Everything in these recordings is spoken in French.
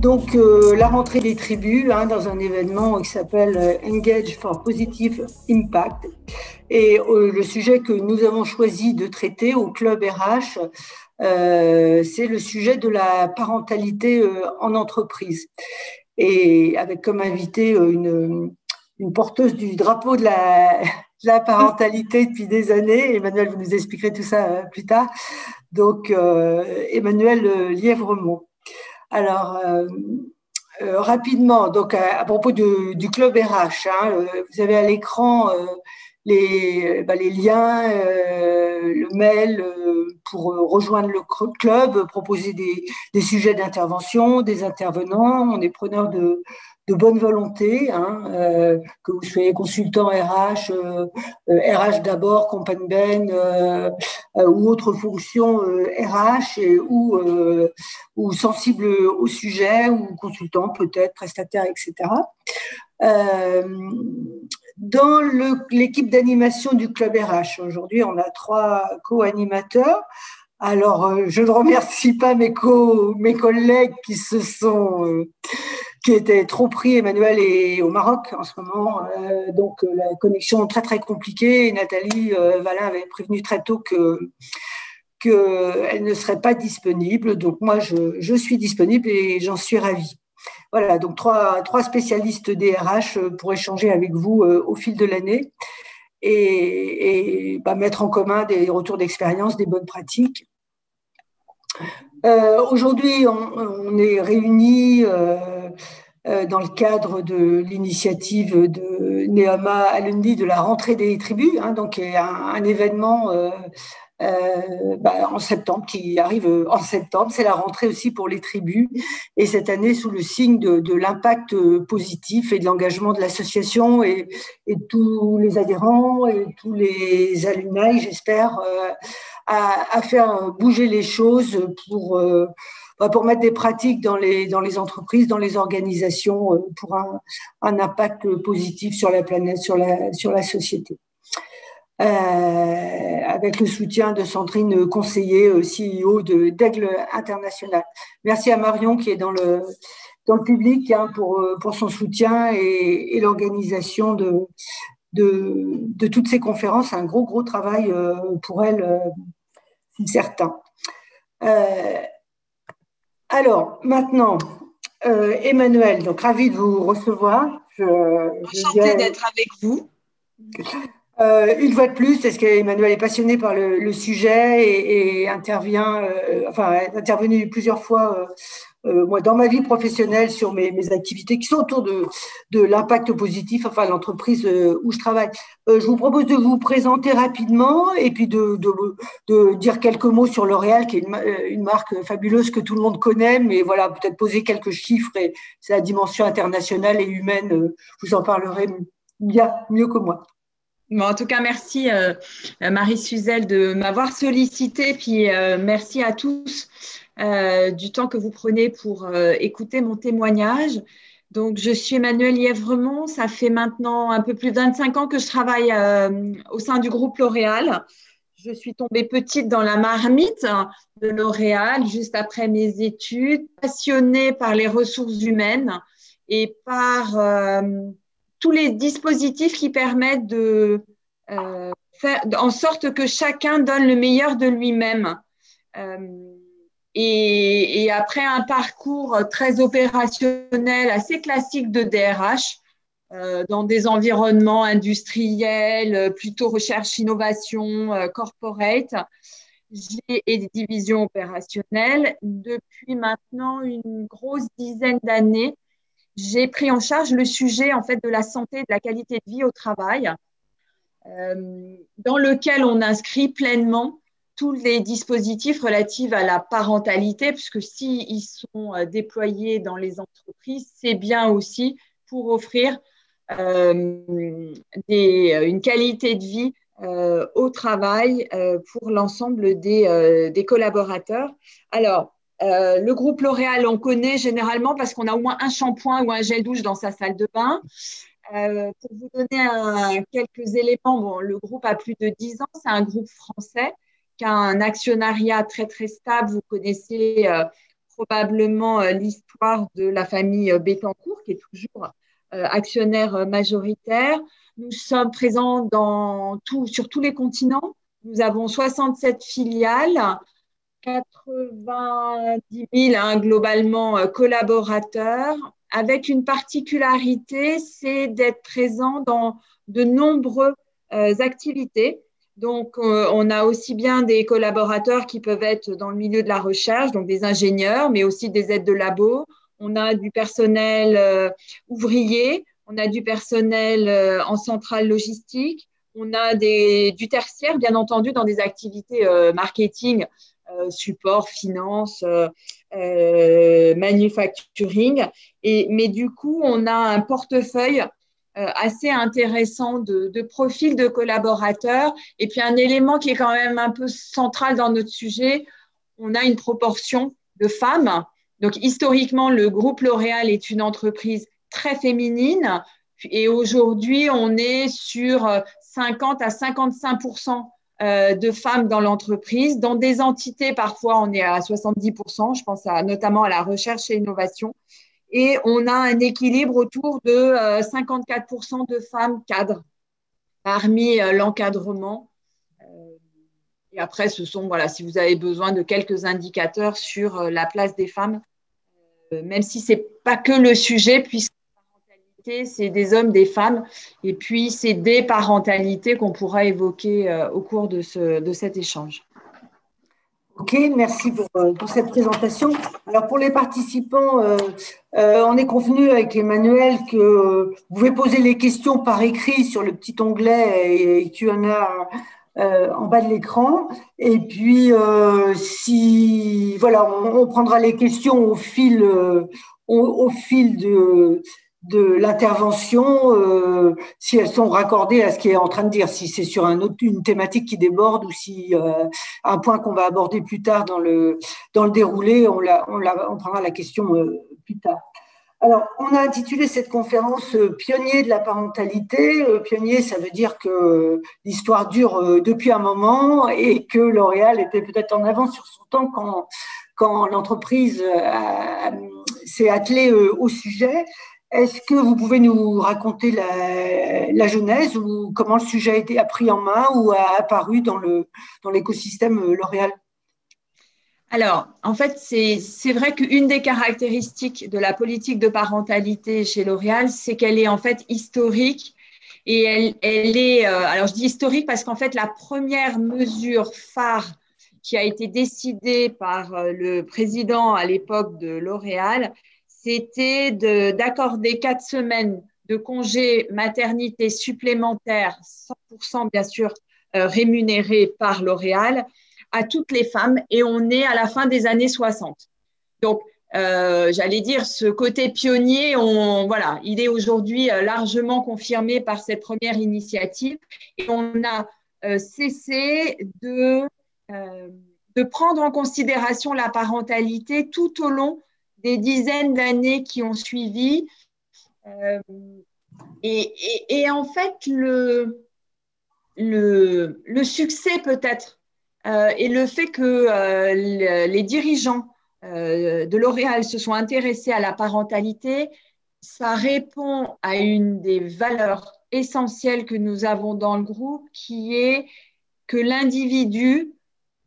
Donc, la rentrée des tribus dans un événement qui s'appelle Engage for Positive Impact. Et le sujet que nous avons choisi de traiter au Club RH, c'est le sujet de la parentalité en entreprise. Et avec comme invité une porteuse du drapeau de la parentalité depuis des années. Emmanuel, vous nous expliquerez tout ça plus tard. Donc, Emmanuel Lièvremont. Alors, rapidement, donc à propos du club RH, vous avez à l'écran les liens, le mail pour rejoindre le club, proposer des sujets d'intervention, des intervenants. On est preneur de bonne volonté, que vous soyez consultant RH, RH d'abord, Companben ou autre fonction RH ou sensible au sujet ou consultant peut-être, prestataire, etc. Dans l'équipe d'animation du Club RH, aujourd'hui, on a 3 co-animateurs. Alors, je ne remercie pas mes collègues qui étaient trop pris. Emmanuel est au Maroc en ce moment, donc la connexion très très compliquée. Et Nathalie Valin avait prévenu très tôt qu'elle ne serait pas disponible. Donc moi, je suis disponible et j'en suis ravie. Voilà, donc trois spécialistes des RH pour échanger avec vous au fil de l'année et mettre en commun des retours d'expérience, des bonnes pratiques. Aujourd'hui, on est réunis dans le cadre de l'initiative de Neoma Alundi de la rentrée des tribus, donc un événement en septembre, qui arrive en septembre. C'est la rentrée aussi pour les tribus. Et cette année, sous le signe de l'impact positif et de l'engagement de l'association et tous les adhérents et tous les alumni, j'espère, à faire bouger les choses pour mettre des pratiques dans les entreprises, dans les organisations, pour un impact positif sur la planète, sur la société. Avec le soutien de Sandrine Conseiller, CEO d'Aigle International. Merci à Marion qui est dans le public pour son soutien et l'organisation de toutes ces conférences. Un gros travail pour elle, c'est certain. Alors, maintenant, Emmanuel, donc ravi de vous recevoir. Enchantée d'être avec vous. Une fois de plus, parce qu'Emmanuel est passionné par le sujet et intervenu plusieurs fois moi, dans ma vie professionnelle sur mes activités qui sont autour de l'impact positif, l'entreprise où je travaille. Je vous propose de vous présenter rapidement et puis de dire quelques mots sur L'Oréal, qui est une marque fabuleuse que tout le monde connaît, mais voilà, peut-être poser quelques chiffres, et c'est la dimension internationale et humaine. Je vous en parlerai mieux que moi. Bon, en tout cas, merci Marie Suzel de m'avoir sollicité, puis merci à tous du temps que vous prenez pour écouter mon témoignage. Donc, je suis Emmanuelle Lièvremont, ça fait maintenant un peu plus de 25 ans que je travaille au sein du groupe L'Oréal. Je suis tombée petite dans la marmite de L'Oréal juste après mes études, passionnée par les ressources humaines et par tous les dispositifs qui permettent de faire en sorte que chacun donne le meilleur de lui-même. Et après un parcours très opérationnel, assez classique de DRH, dans des environnements industriels, plutôt recherche-innovation, corporate, et des divisions opérationnelles, depuis maintenant une grosse dizaine d'années, j'ai pris en charge le sujet en fait de la santé et de la qualité de vie au travail, dans lequel on inscrit pleinement tous les dispositifs relatifs à la parentalité, puisque s'ils sont déployés dans les entreprises, c'est bien aussi pour offrir une qualité de vie au travail pour l'ensemble des collaborateurs. Alors, le groupe L'Oréal, on connaît généralement parce qu'on a au moins un shampoing ou un gel douche dans sa salle de bain. Pour vous donner quelques éléments, le groupe a plus de 10 ans, c'est un groupe français qu'un actionnariat très, très stable. Vous connaissez probablement l'histoire de la famille Bettencourt, qui est toujours actionnaire majoritaire. Nous sommes présents sur tous les continents. Nous avons 67 filiales, 90 000 globalement collaborateurs, avec une particularité, c'est d'être présent dans de nombreuses activités. Donc, on a aussi bien des collaborateurs qui peuvent être dans le milieu de la recherche, donc des ingénieurs, mais aussi des aides de labo. On a du personnel ouvrier, on a du personnel en centrale logistique, on a du tertiaire, bien entendu, dans des activités marketing, support, finance, manufacturing. Mais du coup, on a un portefeuille assez intéressant de profils de collaborateurs. Et puis, un élément qui est quand même un peu central dans notre sujet, on a une proportion de femmes. Donc, historiquement, le groupe L'Oréal est une entreprise très féminine. Et aujourd'hui, on est sur 50 à 55% de femmes dans l'entreprise. Dans des entités, parfois, on est à 70%. Je pense notamment à la recherche et innovation. Et on a un équilibre autour de 54% de femmes cadres parmi l'encadrement. Et après, ce sont, voilà, si vous avez besoin de quelques indicateurs sur la place des femmes, même si ce n'est pas que le sujet, puisque la parentalité, c'est des hommes, des femmes, et puis c'est des parentalités qu'on pourra évoquer au cours de cet échange. Ok, merci pour cette présentation. Alors, pour les participants, on est convenu avec Emmanuel que vous pouvez poser les questions par écrit sur le petit onglet Q&A en bas de l'écran. Et puis, voilà, on prendra les questions au fil de l'intervention, si elles sont raccordées à ce qui est en train de dire, si c'est sur une thématique qui déborde ou si un point qu'on va aborder plus tard dans le déroulé, on prendra la question plus tard. Alors, on a intitulé cette conférence Pionnier de la parentalité. Pionnier, ça veut dire que l'histoire dure depuis un moment et que L'Oréal était peut-être en avance sur son temps quand l'entreprise s'est attelée au sujet. Est-ce que vous pouvez nous raconter la genèse ou comment le sujet a été pris en main ou a apparu dans l'écosystème L'Oréal? Alors, en fait, c'est vrai qu'une des caractéristiques de la politique de parentalité chez L'Oréal, c'est qu'elle est en fait historique et elle est, alors je dis historique parce qu'en fait, la première mesure phare qui a été décidée par le président à l'époque de L'Oréal, c'était d'accorder 4 semaines de congé maternité supplémentaires, 100% bien sûr rémunérés par L'Oréal, à toutes les femmes, et on est à la fin des années 60. Donc, j'allais dire, ce côté pionnier, voilà, il est aujourd'hui largement confirmé par cette première initiative, et on a cessé de prendre en considération la parentalité tout au long des dizaines d'années qui ont suivi. Et en fait, le succès peut-être et le fait que les dirigeants de L'Oréal se sont intéressés à la parentalité, ça répond à une des valeurs essentielles que nous avons dans le groupe, qui est que l'individu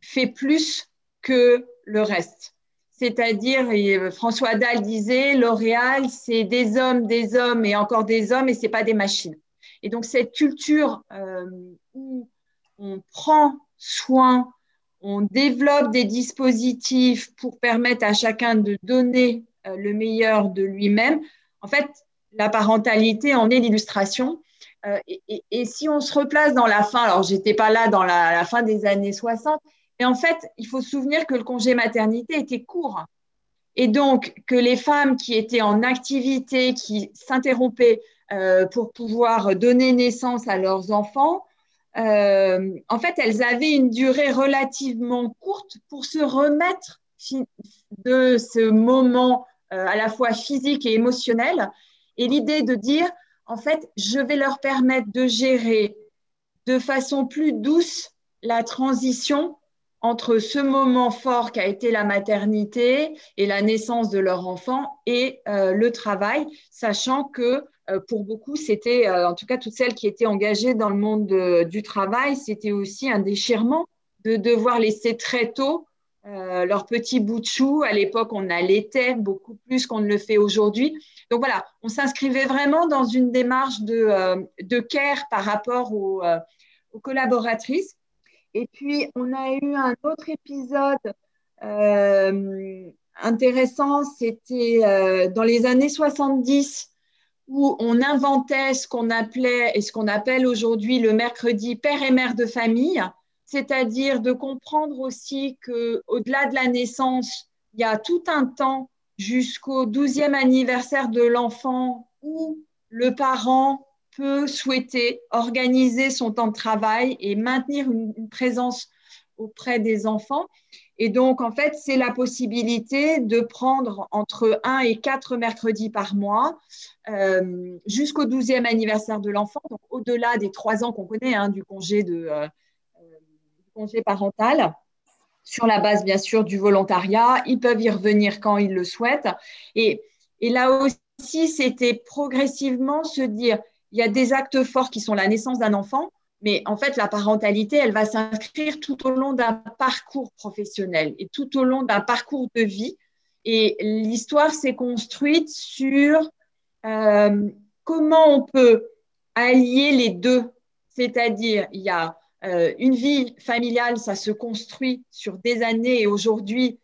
fait plus que le reste. C'est-à-dire, François Dalle disait, L'Oréal, c'est des hommes et encore des hommes, et ce n'est pas des machines. Et donc, cette culture où on prend soin, on développe des dispositifs pour permettre à chacun de donner le meilleur de lui-même. En fait, la parentalité en est l'illustration. Et si on se replace dans la fin, alors je n'étais pas là dans la fin des années 60, mais en fait, il faut se souvenir que le congé maternité était court. Et donc, que les femmes qui étaient en activité, qui s'interrompaient pour pouvoir donner naissance à leurs enfants, en fait, elles avaient une durée relativement courte pour se remettre de ce moment à la fois physique et émotionnel. Et l'idée de dire, en fait, je vais leur permettre de gérer de façon plus douce la transition entre ce moment fort qu'a été la maternité et la naissance de leur enfant et le travail, sachant que pour beaucoup, c'était, en tout cas toutes celles qui étaient engagées dans le monde du travail, c'était aussi un déchirement de devoir laisser très tôt leur petit bout de chou. À l'époque, on allaitait beaucoup plus qu'on ne le fait aujourd'hui. Donc voilà, on s'inscrivait vraiment dans une démarche de care par rapport aux collaboratrices. Et puis, on a eu un autre épisode intéressant, c'était dans les années 70, où on inventait ce qu'on appelait et ce qu'on appelle aujourd'hui le mercredi père et mère de famille, c'est-à-dire de comprendre aussi qu'au-delà de la naissance, il y a tout un temps jusqu'au 12e anniversaire de l'enfant où le parent peut souhaiter organiser son temps de travail et maintenir une présence auprès des enfants. Et donc, en fait, c'est la possibilité de prendre entre 1 et 4 mercredis par mois jusqu'au 12e anniversaire de l'enfant, donc au-delà des 3 ans qu'on connaît du congé parental, sur la base, bien sûr, du volontariat. Ils peuvent y revenir quand ils le souhaitent. Et là aussi, c'était progressivement se dire, il y a des actes forts qui sont la naissance d'un enfant, mais en fait, la parentalité, elle va s'inscrire tout au long d'un parcours professionnel et tout au long d'un parcours de vie. Et l'histoire s'est construite sur comment on peut allier les deux. C'est-à-dire, il y a une vie familiale, ça se construit sur des années et aujourd'hui,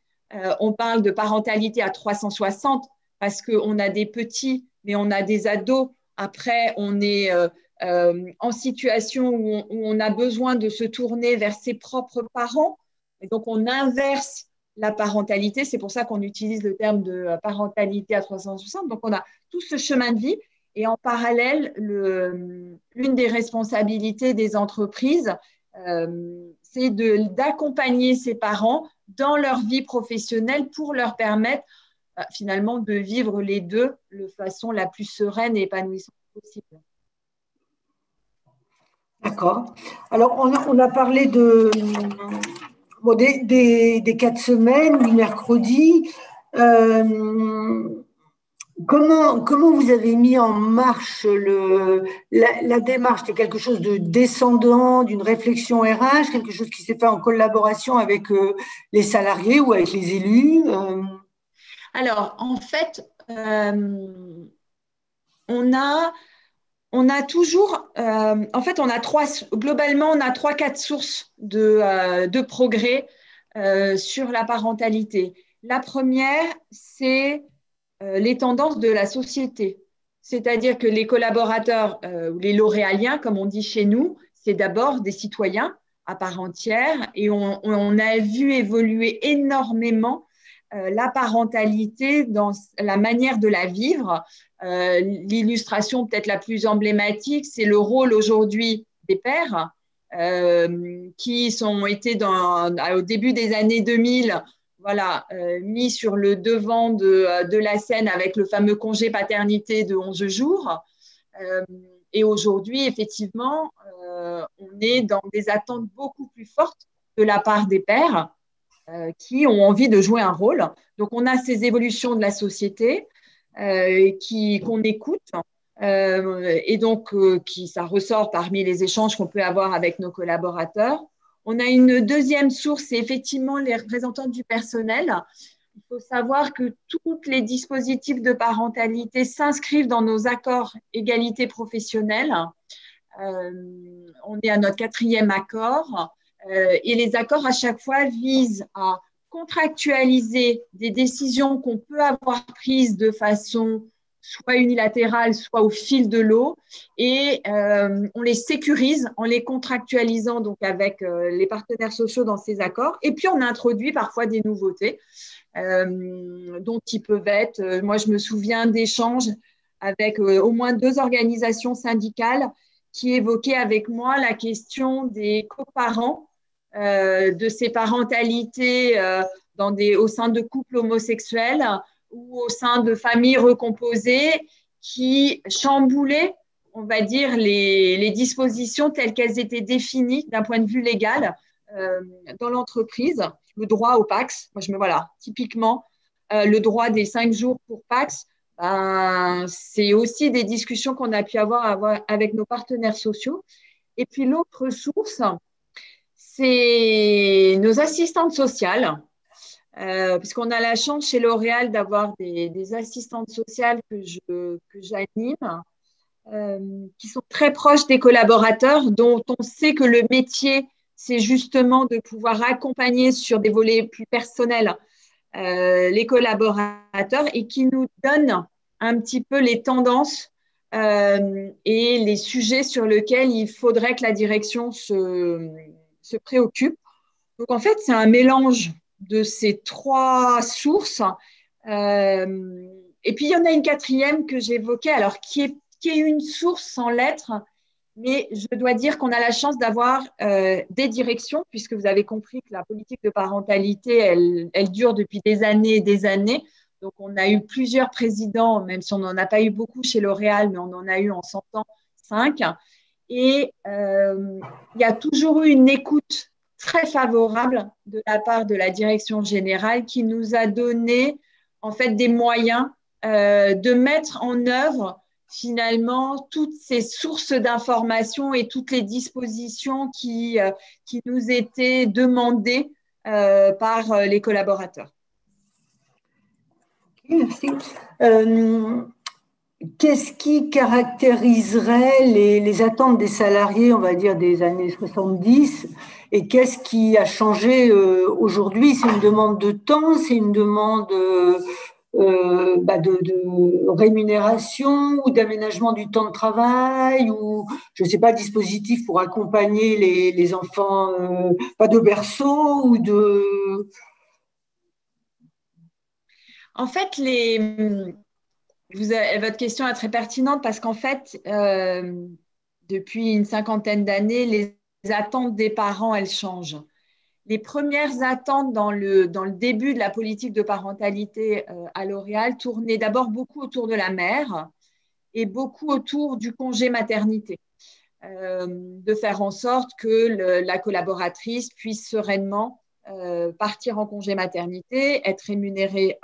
on parle de parentalité à 360 parce qu'on a des petits, mais on a des ados. Après, on est en situation où on a besoin de se tourner vers ses propres parents. Et donc, on inverse la parentalité. C'est pour ça qu'on utilise le terme de parentalité à 360. Donc, on a tout ce chemin de vie. Et en parallèle, l'une des responsabilités des entreprises, c'est d'accompagner ces parents dans leur vie professionnelle pour leur permettre finalement de vivre les deux de façon la plus sereine et épanouissante possible. D'accord. Alors, on a parlé des 4 semaines, du mercredi. Comment vous avez mis en marche la démarche? C'est quelque chose de descendant, d'une réflexion RH, quelque chose qui s'est fait en collaboration avec les salariés ou avec les élus? Alors, en fait, on a toujours, en fait, globalement, on a 3-4 sources de progrès sur la parentalité. La première, c'est les tendances de la société. C'est-à-dire que les collaborateurs ou les lauréaliens, comme on dit chez nous, c'est d'abord des citoyens à part entière et on a vu évoluer énormément la parentalité dans la manière de la vivre. L'illustration peut-être la plus emblématique, c'est le rôle aujourd'hui des pères qui ont été au début des années 2000 mis sur le devant de la scène avec le fameux congé paternité de 11 jours. Et aujourd'hui, effectivement, on est dans des attentes beaucoup plus fortes de la part des pères qui ont envie de jouer un rôle. Donc, on a ces évolutions de la société qu'on écoute et donc ça ressort parmi les échanges qu'on peut avoir avec nos collaborateurs. On a une deuxième source, c'est effectivement les représentants du personnel. Il faut savoir que tous les dispositifs de parentalité s'inscrivent dans nos accords égalité professionnelle. On est à notre 4e accord et les accords à chaque fois visent à contractualiser des décisions qu'on peut avoir prises de façon soit unilatérale, soit au fil de l'eau, et on les sécurise en les contractualisant donc avec les partenaires sociaux dans ces accords. Et puis, on introduit parfois des nouveautés dont ils peuvent être… moi, je me souviens d'échanges avec au moins 2 organisations syndicales qui évoquaient avec moi la question des coparents, de ces parentalités au sein de couples homosexuels ou au sein de familles recomposées qui chamboulaient, on va dire, les dispositions telles qu'elles étaient définies d'un point de vue légal dans l'entreprise, le droit au PAX. Voilà, typiquement, le droit des 5 jours pour PAX, c'est aussi des discussions qu'on a pu avoir avec nos partenaires sociaux. Et puis l'autre source, c'est nos assistantes sociales, puisqu'on a la chance chez L'Oréal d'avoir des assistantes sociales que j'anime, qui sont très proches des collaborateurs, dont on sait que le métier, c'est justement de pouvoir accompagner sur des volets plus personnels les collaborateurs et qui nous donnent un petit peu les tendances et les sujets sur lesquels il faudrait que la direction se préoccupe. Donc, en fait, c'est un mélange de ces 3 sources. Et puis, il y en a une quatrième que j'évoquais, alors qui est une source sans lettres, mais je dois dire qu'on a la chance d'avoir des directions, puisque vous avez compris que la politique de parentalité, elle dure depuis des années et des années. Donc, on a eu plusieurs présidents, même si on n'en a pas eu beaucoup chez L'Oréal, mais on en a eu en 100 ans 5. Et il y a toujours eu une écoute très favorable de la part de la direction générale qui nous a donné en fait des moyens de mettre en œuvre finalement toutes ces sources d'informations et toutes les dispositions qui nous étaient demandées par les collaborateurs. Merci. Qu'est-ce qui caractériserait les attentes des salariés, on va dire, des années 70, et qu'est-ce qui a changé aujourd'hui? C'est une demande de temps, c'est une demande de rémunération ou d'aménagement du temps de travail, ou, je ne sais pas, dispositif pour accompagner les enfants, pas de berceau ou de... En fait, votre question est très pertinente parce qu'en fait, depuis une 50aine d'années, les attentes des parents, elles changent. Les premières attentes dans le début de la politique de parentalité à L'Oréal tournaient d'abord beaucoup autour de la mère et beaucoup autour du congé maternité. De faire en sorte que la collaboratrice puisse sereinement partir en congé maternité, être rémunérée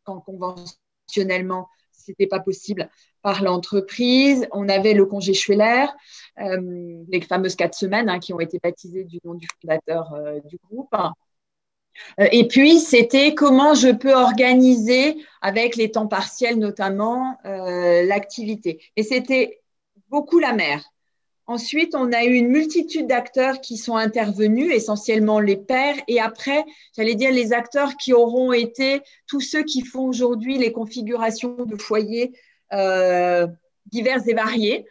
quand conventionnellement ce n'était pas possible par l'entreprise. On avait le congé Schueller, les fameuses 4 semaines qui ont été baptisées du nom du fondateur du groupe. Et puis, c'était comment je peux organiser, avec les temps partiels notamment, l'activité. Et c'était beaucoup la mère. Ensuite, on a eu une multitude d'acteurs qui sont intervenus, essentiellement les pères, et après, j'allais dire les acteurs qui auront été tous ceux qui font aujourd'hui les configurations de foyers diverses et variées.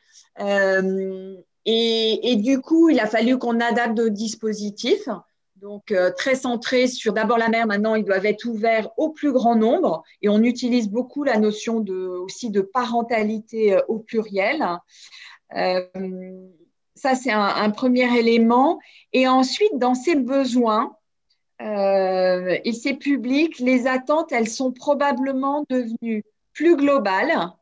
Et du coup, il a fallu qu'on adapte nos dispositifs. Donc, très centrés sur d'abord la mère. Maintenant, ils doivent être ouverts au plus grand nombre. Et on utilise beaucoup la notion aussi de parentalité au pluriel. Ça, c'est un premier élément. Et ensuite, dans ces besoins et ces publics, les attentes, elles sont probablement devenues plus globales,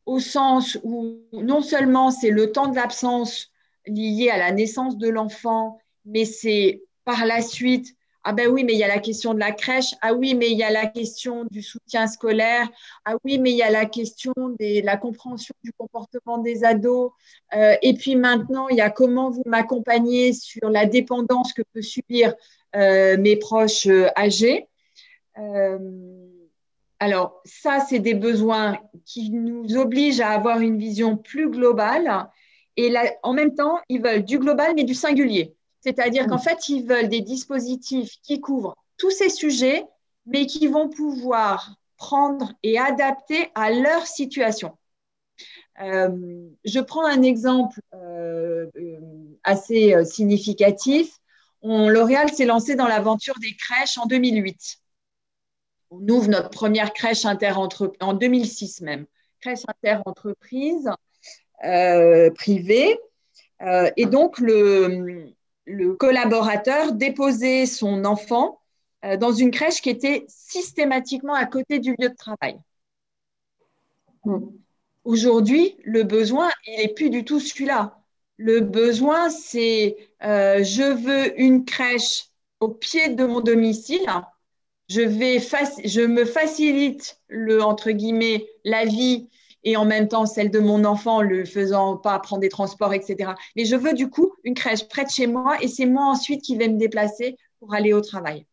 au sens où non seulement c'est le temps de l'absence lié à la naissance de l'enfant, mais c'est par la suite, ah ben oui, mais il y a la question de la crèche, ah oui, mais il y a la question du soutien scolaire, ah oui, mais il y a la question de la compréhension du comportement des ados, et puis maintenant, il y a comment vous m'accompagnez sur la dépendance que peut subir mes proches âgés. Alors, ça, c'est des besoins qui nous obligent à avoir une vision plus globale. Et là, en même temps, ils veulent du global, mais du singulier. C'est-à-dire qu'en fait, ils veulent des dispositifs qui couvrent tous ces sujets, mais qui vont pouvoir prendre et adapter à leur situation. Je prends un exemple assez significatif. L'Oréal s'est lancé dans l'aventure des crèches en 2008. On ouvre notre première crèche en 2006 même, crèche inter-entreprise privée. Et donc, le collaborateur déposait son enfant dans une crèche qui était systématiquement à côté du lieu de travail. Aujourd'hui, le besoin, il n'est plus du tout celui-là. Le besoin, c'est je veux une crèche au pied de mon domicile. Je me facilite entre guillemets, la vie et en même temps celle de mon enfant, le faisant pas prendre des transports, etc. Mais je veux du coup une crèche près de chez moi et c'est moi ensuite qui vais me déplacer pour aller au travail.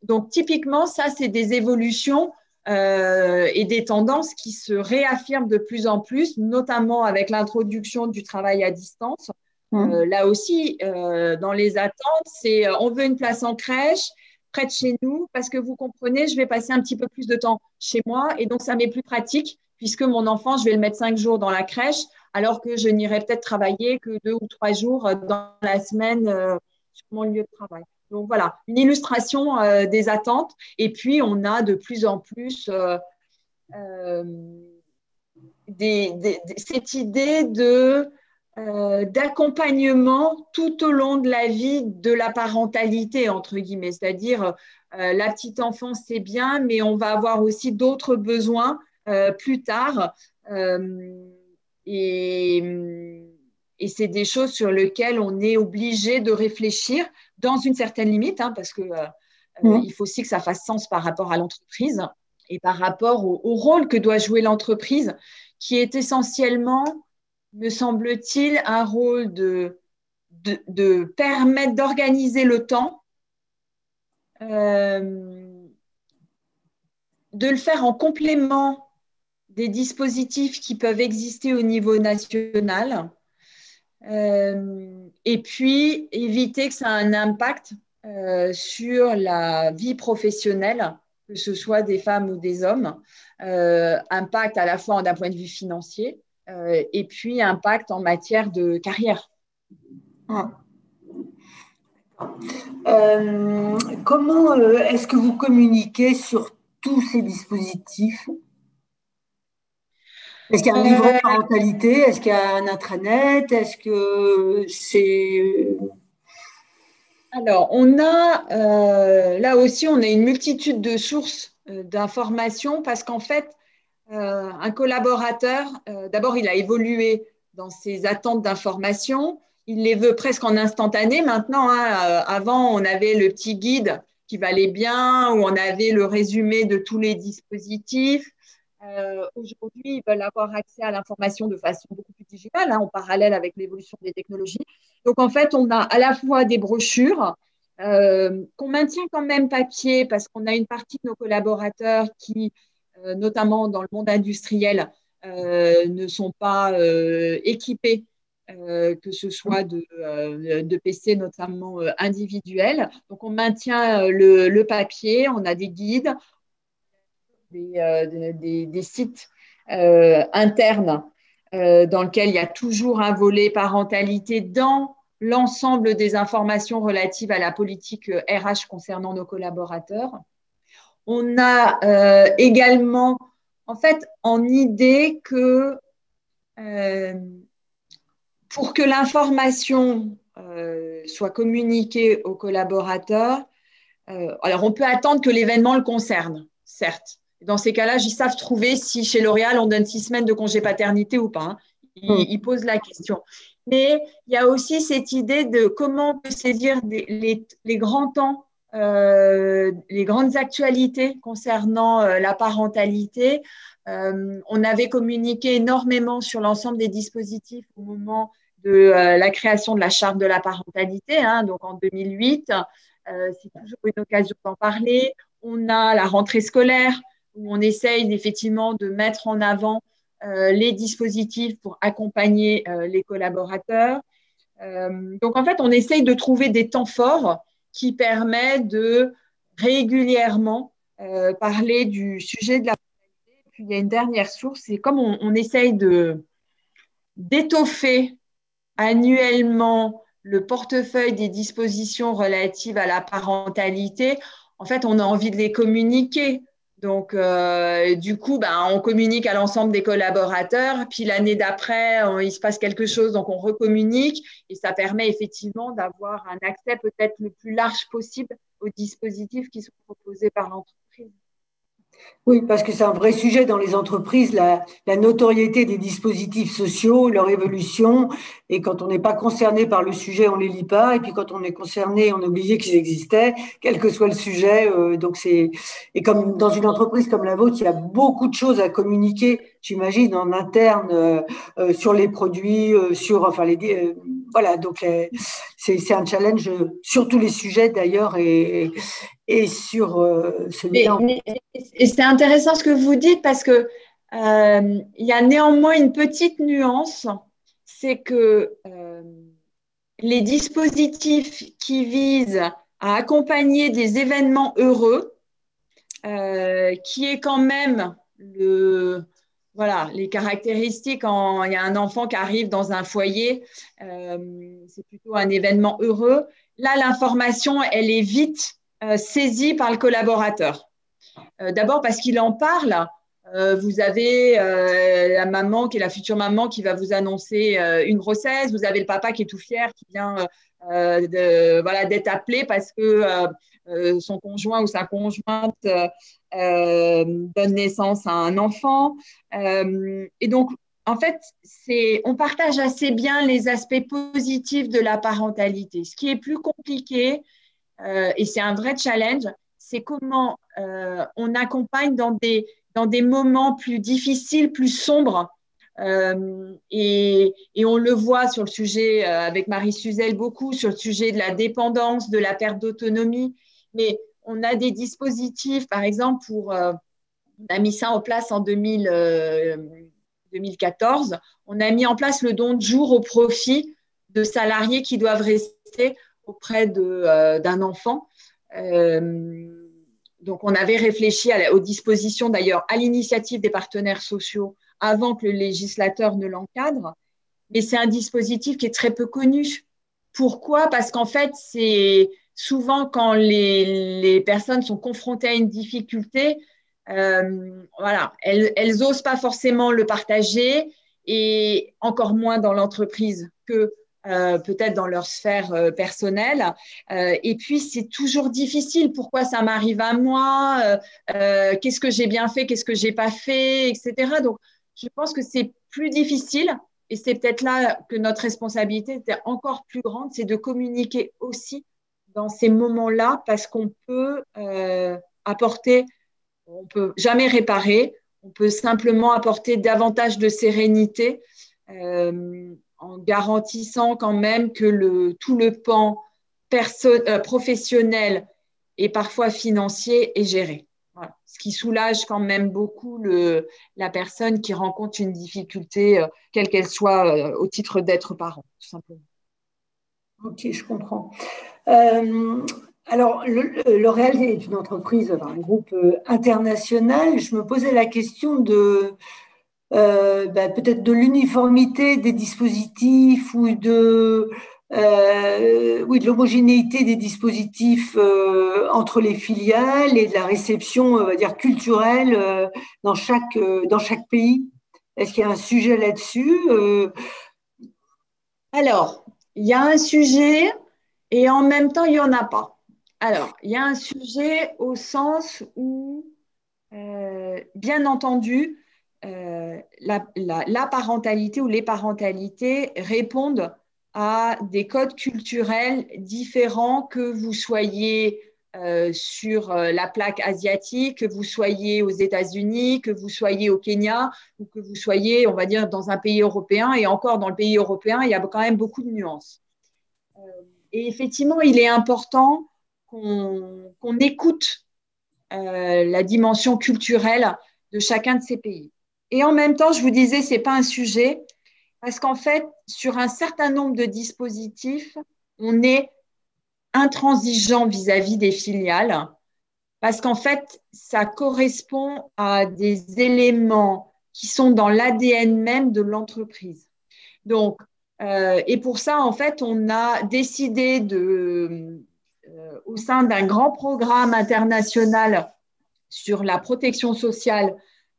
Donc typiquement, ça, c'est des évolutions et des tendances qui se réaffirment de plus en plus, notamment avec l'introduction du travail à distance. Là aussi, dans les attentes, c'est on veut une place en crèche près de chez nous parce que vous comprenez, je vais passer un petit peu plus de temps chez moi et donc ça m'est plus pratique puisque mon enfant, je vais le mettre 5 jours dans la crèche alors que je n'irai peut-être travailler que 2 ou 3 jours dans la semaine sur mon lieu de travail. Donc voilà, une illustration des attentes. Et puis, on a de plus en plus euh, cette idée d'accompagnement tout au long de la vie de la parentalité, entre guillemets. C'est-à-dire, la petite enfance, c'est bien, mais on va avoir aussi d'autres besoins plus tard. Et, et c'est des choses sur lesquelles on est obligé de réfléchir dans une certaine limite, hein, parce que il faut aussi que ça fasse sens par rapport à l'entreprise et par rapport au rôle que doit jouer l'entreprise, qui est essentiellement, me semble-t-il, un rôle de permettre d'organiser le temps, euh, de le faire en complément des dispositifs qui peuvent exister au niveau national, et puis éviter que ça ait un impact sur la vie professionnelle, que ce soit des femmes ou des hommes, impact à la fois d'un point de vue financier, et puis impact en matière de carrière. Comment est-ce que vous communiquez sur tous ces dispositifs? Est-ce qu'il y a un livret parentalité? Est-ce qu'il y a un intranet? Est-ce que c'est... Alors, là aussi, on a une multitude de sources d'informations parce qu'en fait, un collaborateur, d'abord, il a évolué dans ses attentes d'information. Il les veut presque en instantané maintenant, hein. Avant, on avait le petit guide qui valait bien, où on avait le résumé de tous les dispositifs. Aujourd'hui, ils veulent avoir accès à l'information de façon beaucoup plus digitale, hein, en parallèle avec l'évolution des technologies. Donc, en fait, on a à la fois des brochures qu'on maintient quand même papier parce qu'on a une partie de nos collaborateurs qui, notamment dans le monde industriel, ne sont pas équipés, que ce soit de PC notamment individuels. Donc, on maintient le papier, on a des guides, des sites internes dans lesquels il y a toujours un volet parentalité dans l'ensemble des informations relatives à la politique RH concernant nos collaborateurs. On a également, en fait, en idée que pour que l'information soit communiquée aux collaborateurs, alors on peut attendre que l'événement le concerne, certes. Dans ces cas-là, ils savent trouver si chez L'Oréal, on donne 6 semaines de congé paternité ou pas, hein. Ils posent la question. Mais il y a aussi cette idée de comment on peut saisir les grands temps, les grandes actualités concernant la parentalité. On avait communiqué énormément sur l'ensemble des dispositifs au moment de la création de la charte de la parentalité, hein, donc en 2008. C'est toujours une occasion d'en parler. On a la rentrée scolaire où on essaye effectivement de mettre en avant les dispositifs pour accompagner les collaborateurs. Donc, en fait, on essaye de trouver des temps forts qui permettent de régulièrement parler du sujet de la parentalité. Puis, il y a une dernière source, c'est comme on essaye d'étoffer annuellement le portefeuille des dispositions relatives à la parentalité, en fait, on a envie de les communiquer. Donc, du coup, on communique à l'ensemble des collaborateurs. Puis l'année d'après, il se passe quelque chose, donc on recommunique. Et ça permet effectivement d'avoir un accès peut-être le plus large possible aux dispositifs qui sont proposés par l'entreprise. Oui, parce que c'est un vrai sujet dans les entreprises, la notoriété des dispositifs sociaux, leur évolution. Et quand on n'est pas concerné par le sujet, on les lit pas. Et puis quand on est concerné, on a oublié qu'ils existaient, quel que soit le sujet. Et comme dans une entreprise comme la vôtre, il y a beaucoup de choses à communiquer, j'imagine, en interne, sur les produits, voilà. Donc c'est un challenge sur tous les sujets d'ailleurs et sur celui-là. Et c'est intéressant ce que vous dites parce que il y a néanmoins une petite nuance, c'est que les dispositifs qui visent à accompagner des événements heureux, qui est quand même les caractéristiques quand il y a un enfant qui arrive dans un foyer, c'est plutôt un événement heureux. Là, l'information, elle est vite saisie par le collaborateur. D'abord parce qu'il en parle. Vous avez la maman qui est la future maman qui va vous annoncer une grossesse. Vous avez le papa qui est tout fier qui vient d'être appelé parce que son conjoint ou sa conjointe donne naissance à un enfant. Et donc, en fait, on partage assez bien les aspects positifs de la parentalité. Ce qui est plus compliqué, et c'est un vrai challenge, c'est comment on accompagne dans des moments plus difficiles, plus sombres. Et on le voit sur le sujet, avec Marie Suzel beaucoup, sur le sujet de la dépendance, de la perte d'autonomie. Mais on a des dispositifs, par exemple, on a mis ça en place en 2014, on a mis en place le don de jour au profit de salariés qui doivent rester auprès d'un enfant. Donc, on avait réfléchi aux dispositions, d'ailleurs, à l'initiative des partenaires sociaux avant que le législateur ne l'encadre. Mais c'est un dispositif qui est très peu connu. Pourquoi? Parce qu'en fait, c'est souvent quand les personnes sont confrontées à une difficulté, elles n'osent pas forcément le partager et encore moins dans l'entreprise que peut-être dans leur sphère personnelle. Et puis, c'est toujours difficile. Pourquoi ça m'arrive à moi? Qu'est-ce que j'ai bien fait? Qu'est-ce que j'ai pas fait? Etc. Donc, je pense que c'est plus difficile et c'est peut-être là que notre responsabilité était encore plus grande, c'est de communiquer aussi dans ces moments-là parce qu'on peut apporter, on peut jamais réparer, on peut simplement apporter davantage de sérénité en garantissant quand même que tout le pan professionnel et parfois financier est géré. Voilà. Ce qui soulage quand même beaucoup la personne qui rencontre une difficulté, quelle qu'elle soit, au titre d'être parent, tout simplement. Ok, je comprends. Alors, L'Oréal est une entreprise, un groupe international. Je me posais la question peut-être de l'uniformité des dispositifs ou de l'homogénéité des dispositifs entre les filiales et de la réception, on va dire, culturelle dans chaque pays. Est-ce qu'il y a un sujet là-dessus? Alors, il y a un sujet et en même temps, il n'y en a pas. Alors, il y a un sujet au sens où, bien entendu, la parentalité ou les parentalités répondent à des codes culturels différents que vous soyez sur la plaque asiatique, que vous soyez aux États-Unis, que vous soyez au Kenya ou que vous soyez, on va dire, dans un pays européen. Et encore, dans le pays européen, il y a quand même beaucoup de nuances. Et effectivement, il est important qu'on écoute la dimension culturelle de chacun de ces pays. Et en même temps, je vous disais, ce n'est pas un sujet, parce qu'en fait, sur un certain nombre de dispositifs, on est intransigeant vis-à-vis des filiales, parce qu'en fait, ça correspond à des éléments qui sont dans l'ADN même de l'entreprise. Donc, et pour ça, en fait, on a décidé au sein d'un grand programme international sur la protection sociale,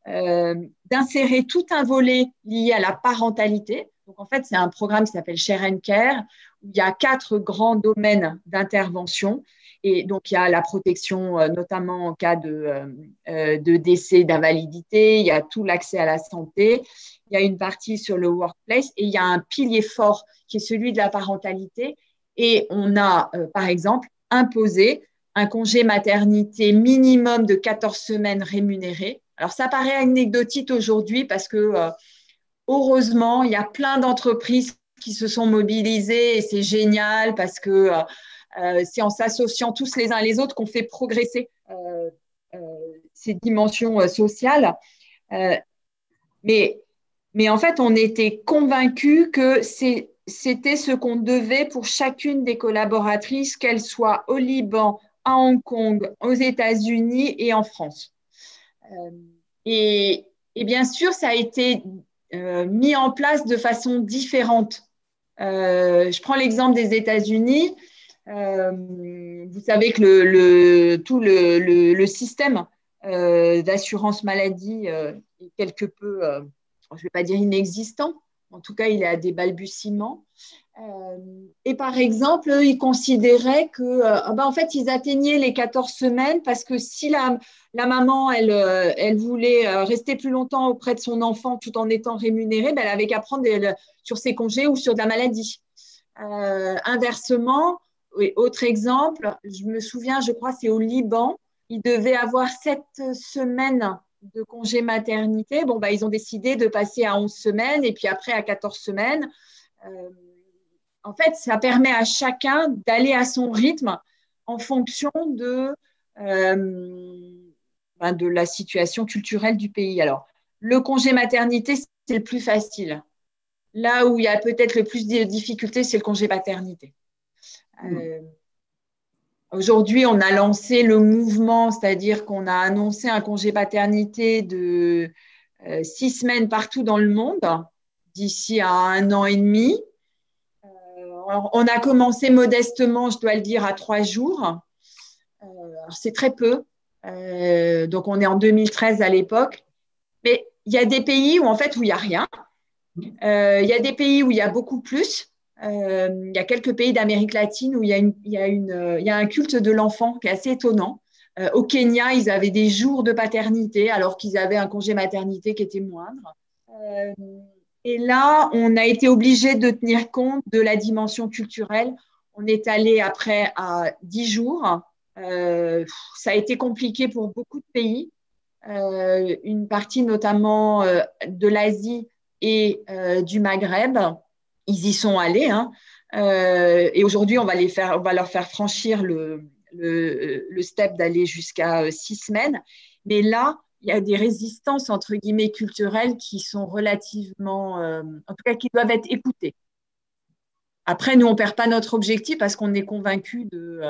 d'insérer tout un volet lié à la parentalité. Donc, en fait, c'est un programme qui s'appelle Share and Care, où il y a 4 grands domaines d'intervention. Et donc, il y a la protection, notamment en cas de décès, d'invalidité. Il y a tout l'accès à la santé. Il y a une partie sur le workplace et il y a un pilier fort qui est celui de la parentalité. Et on a, par exemple, imposé un congé maternité minimum de 14 semaines rémunéré. Alors, ça paraît anecdotique aujourd'hui parce que, heureusement, il y a plein d'entreprises qui se sont mobilisées et c'est génial parce que c'est en s'associant tous les uns les autres qu'on fait progresser ces dimensions sociales. Euh, mais en fait, on était convaincus que c'était ce qu'on devait pour chacune des collaboratrices, qu'elles soient au Liban, à Hong Kong, aux États-Unis et en France. Euh, et, et, bien sûr, ça a été mis en place de façon différente. Je prends l'exemple des États-Unis. Vous savez que tout le système d'assurance maladie est quelque peu, je ne vais pas dire inexistant, en tout cas, il est à des balbutiements. Et par exemple, ils considéraient que, en fait, ils atteignaient les 14 semaines parce que si la maman, elle voulait rester plus longtemps auprès de son enfant tout en étant rémunérée, ben, elle avait qu'à prendre sur ses congés ou sur de la maladie. Inversement, oui, autre exemple, je me souviens, je crois, c'est au Liban, ils devaient avoir 7 semaines de congé maternité. Bon, bah, ils ont décidé de passer à 11 semaines et puis après à 14 semaines. En fait, ça permet à chacun d'aller à son rythme en fonction de la situation culturelle du pays. Alors, le congé maternité, c'est le plus facile. Là où il y a peut-être le plus de difficultés, c'est le congé paternité. Aujourd'hui, on a lancé le mouvement, c'est-à-dire qu'on a annoncé un congé paternité de 6 semaines partout dans le monde d'ici à 1 an et demi. On a commencé modestement, je dois le dire, à 3 jours. C'est très peu. Donc, on est en 2013 à l'époque. Mais il y a des pays où, en fait, où il n'y a rien. Il y a des pays où il y a beaucoup plus. Il y a quelques pays d'Amérique latine où il y a un culte de l'enfant qui est assez étonnant. Au Kenya, ils avaient des jours de paternité alors qu'ils avaient un congé maternité qui était moindre. Et là, on a été obligé de tenir compte de la dimension culturelle. On est allé après à 10 jours. Ça a été compliqué pour beaucoup de pays. Une partie notamment de l'Asie et du Maghreb, ils y sont allés. Hein. Et aujourd'hui, on va leur faire franchir le step d'aller jusqu'à 6 semaines. Mais là, il y a des résistances, entre guillemets, culturelles qui sont relativement, en tout cas, qui doivent être écoutées. Après, nous, on ne perd pas notre objectif parce qu'on est convaincus que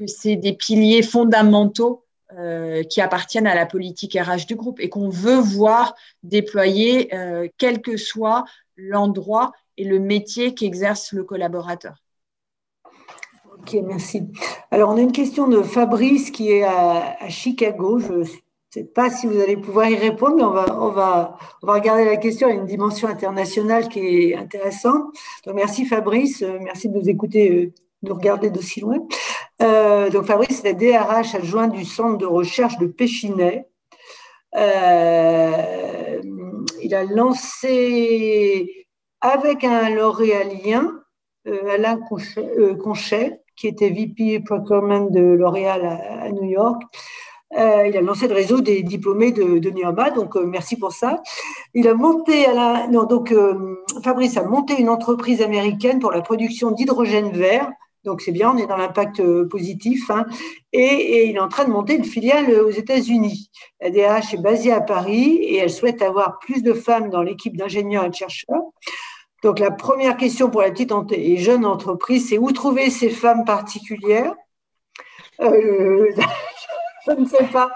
c'est des piliers fondamentaux qui appartiennent à la politique RH du groupe et qu'on veut voir déployer quel que soit l'endroit et le métier qu'exerce le collaborateur. Ok, merci. Alors, on a une question de Fabrice qui est à Chicago. Je ne sais pas si vous allez pouvoir y répondre, mais on va regarder la question. Elle a une dimension internationale qui est intéressante. Donc, merci Fabrice. Merci de nous écouter, de nous regarder d'aussi loin. Donc, Fabrice est la DRH adjoint du centre de recherche de Péchinet. Il a lancé avec un L'Oréalien, Alain Conchet, qui était VP Procurement de L'Oréal à New York. Il a lancé le réseau des diplômés de Neoma, donc merci pour ça. Il a monté Fabrice a monté une entreprise américaine pour la production d'hydrogène vert. Donc c'est bien, on est dans l'impact positif. Hein, et il est en train de monter une filiale aux États-Unis. La DRH est basée à Paris et elle souhaite avoir plus de femmes dans l'équipe d'ingénieurs et de chercheurs. Donc, la première question pour la petite et jeune entreprise, c'est où trouver ces femmes particulières je ne sais pas.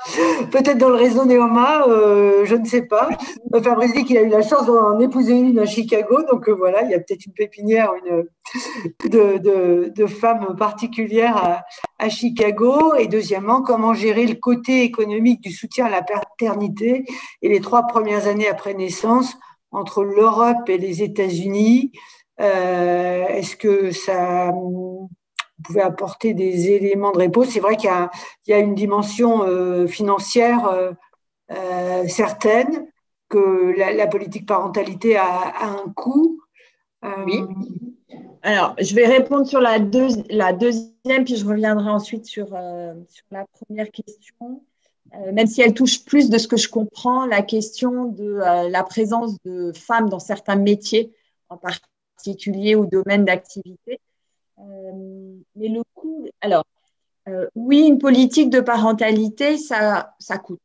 Peut-être dans le réseau Neoma, je ne sais pas. Fabrice dit qu'il a eu la chance d'en épouser une à Chicago. Donc, voilà, il y a peut-être une pépinière de femmes particulières à Chicago. Et deuxièmement, comment gérer le côté économique du soutien à la paternité et les 3 premières années après naissance entre l'Europe et les États-Unis. Est-ce que ça pouvez apporter des éléments de réponse. C'est vrai qu'il y a une dimension financière certaine, que la politique parentalité a un coût. Oui. Alors, je vais répondre sur la deuxième, puis je reviendrai ensuite sur la première question. Même si elle touche plus de ce que je comprends, la question de la présence de femmes dans certains métiers, en particulier ou domaines d'activité. Mais le coût, alors, oui, une politique de parentalité, ça coûte.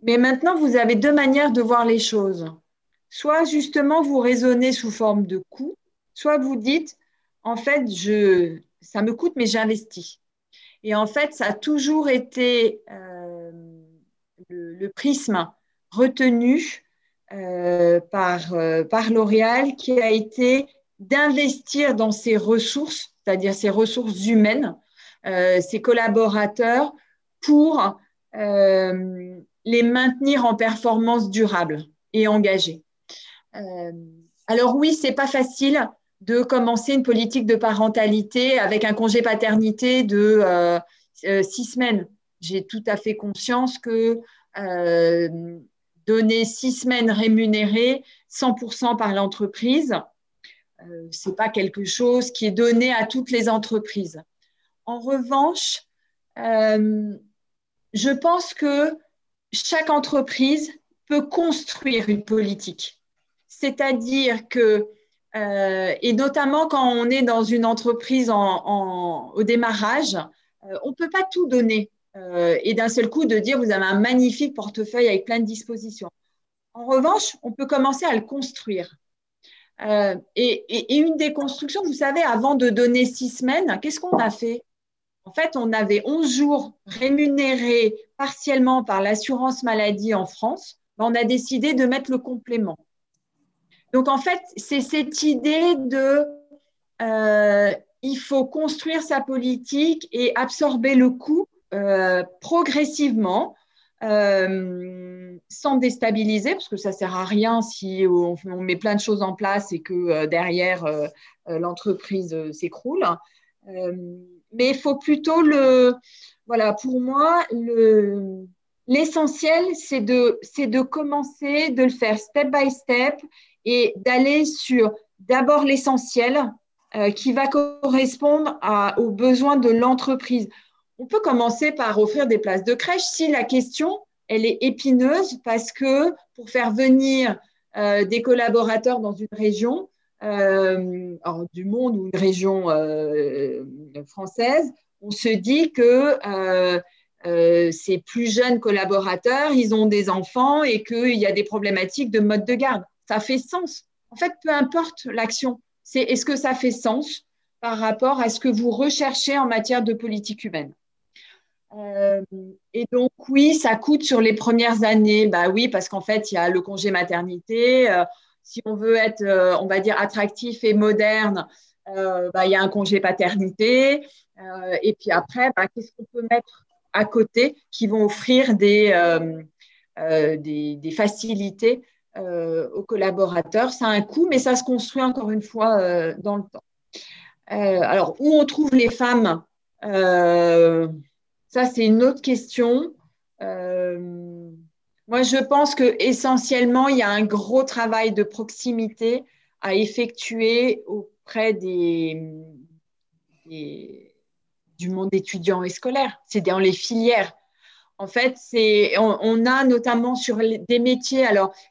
Mais maintenant, vous avez deux manières de voir les choses. Soit justement, vous raisonnez sous forme de coût, soit vous dites, en fait, ça me coûte, mais j'investis. Et en fait, ça a toujours été le prisme retenu par L'Oréal, qui a été d'investir dans ses ressources, c'est-à-dire ses ressources humaines, ses collaborateurs, pour les maintenir en performance durable et engagée. Alors oui, c'est pas facile de commencer une politique de parentalité avec un congé paternité de 6 semaines. J'ai tout à fait conscience que donner 6 semaines rémunérées 100% par l'entreprise, c'est pas quelque chose qui est donné à toutes les entreprises. En revanche, je pense que chaque entreprise peut construire une politique. C'est-à-dire que, et notamment quand on est dans une entreprise au démarrage, on ne peut pas tout donner et d'un seul coup de dire vous avez un magnifique portefeuille avec plein de dispositions. En revanche, on peut commencer à le construire. Et une des constructions, vous savez, avant de donner 6 semaines, qu'est-ce qu'on a fait? En fait, on avait 11 jours rémunérés partiellement par l'assurance maladie en France. On a décidé de mettre le complément. Donc, en fait, c'est cette idée de il faut construire sa politique et absorber le coût progressivement, sans déstabiliser, parce que ça ne sert à rien si on met plein de choses en place et que derrière, l'entreprise s'écroule. Mais il faut plutôt voilà, pour moi, l'essentiel, c'est de commencer, de le faire step by step et d'aller sur d'abord l'essentiel qui va correspondre aux besoins de l'entreprise. On peut commencer par offrir des places de crèche si la question, elle est épineuse parce que pour faire venir des collaborateurs dans une région, du monde ou une région française, on se dit que ces plus jeunes collaborateurs, ils ont des enfants et qu'il y a des problématiques de mode de garde. Ça fait sens. En fait, peu importe l'action, c'est est-ce que ça fait sens par rapport à ce que vous recherchez en matière de politique humaine. Et donc, oui, ça coûte sur les premières années. Bah oui, parce qu'en fait, il y a le congé maternité. Si on veut être, on va dire, attractif et moderne, il y a un congé paternité. Et puis après, qu'est-ce qu'on peut mettre à côté qui vont offrir des facilités aux collaborateurs? Ça a un coût, mais ça se construit encore une fois dans le temps. Alors, où on trouve les femmes ça, c'est une autre question. Moi, je pense qu'essentiellement, il y a un gros travail de proximité à effectuer auprès du monde étudiant et scolaire. C'est dans les filières. En fait, on a notamment sur des métiers